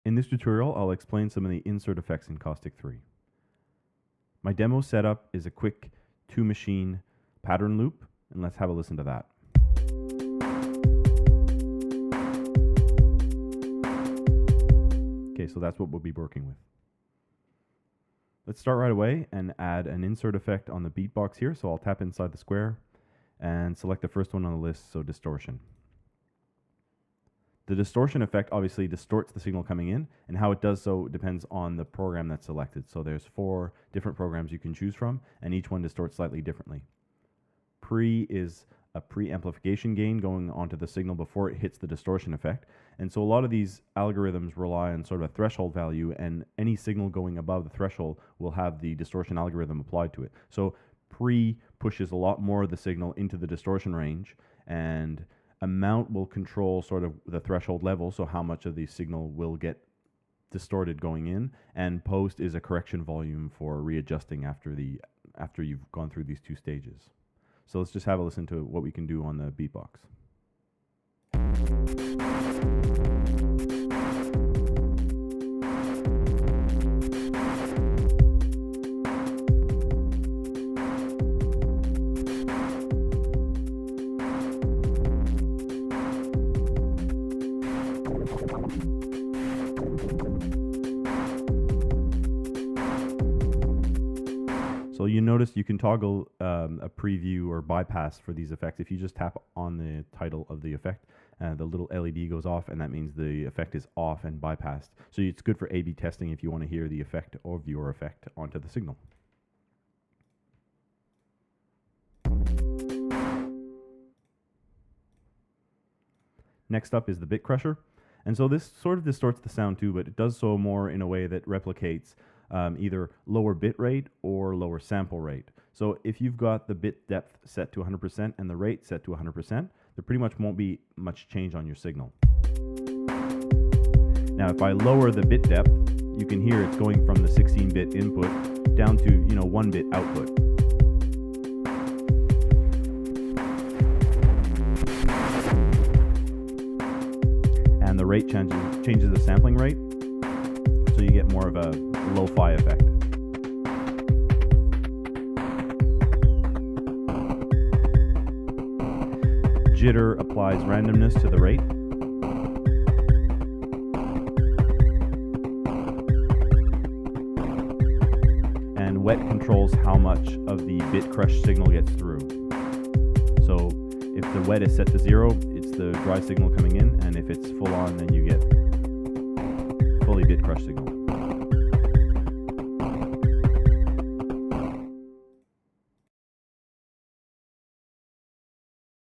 In this tutorial, I'll explain some of the insert effects in Caustic 3. My demo setup is a quick 2-machine pattern loop, and let's have a listen to that. Okay, so that's what we'll be working with. Let's start right away and add an insert effect on the beatbox here. So I'll tap inside the square and select the first one on the list, so distortion. The distortion effect obviously distorts the signal coming in, and how it does so depends on the program that's selected. So there's 4 different programs you can choose from, and each one distorts slightly differently. Pre is a pre-amplification gain going onto the signal before it hits the distortion effect. And so a lot of these algorithms rely on sort of a threshold value, and any signal going above the threshold will have the distortion algorithm applied to it. So pre pushes a lot more of the signal into the distortion range, and amount will control sort of the threshold level, so how much of the signal will get distorted going in, and post is a correction volume for readjusting after you've gone through these 2 stages. So let's just have a listen to what we can do on the beatbox. So you notice you can toggle a preview or bypass for these effects. If you just tap on the title of the effect, the little LED goes off, and that means the effect is off and bypassed. So it's good for A/B testing if you want to hear the effect or view your effect onto the signal. Next up is the bit crusher. And so this sort of distorts the sound too, but it does so more in a way that replicates either lower bit rate or lower sample rate. So if you've got the bit depth set to 100% and the rate set to 100%, there pretty much won't be much change on your signal. Now if I lower the bit depth, you can hear it's going from the 16-bit input down to 1-bit output. And the rate changes the sampling rate, so you get more of a lo-fi effect. Jitter applies randomness to the rate. And wet controls how much of the bit crush signal gets through. So if the wet is set to 0, it's the dry signal coming in, and if it's full on, then you get fully bit crush signal.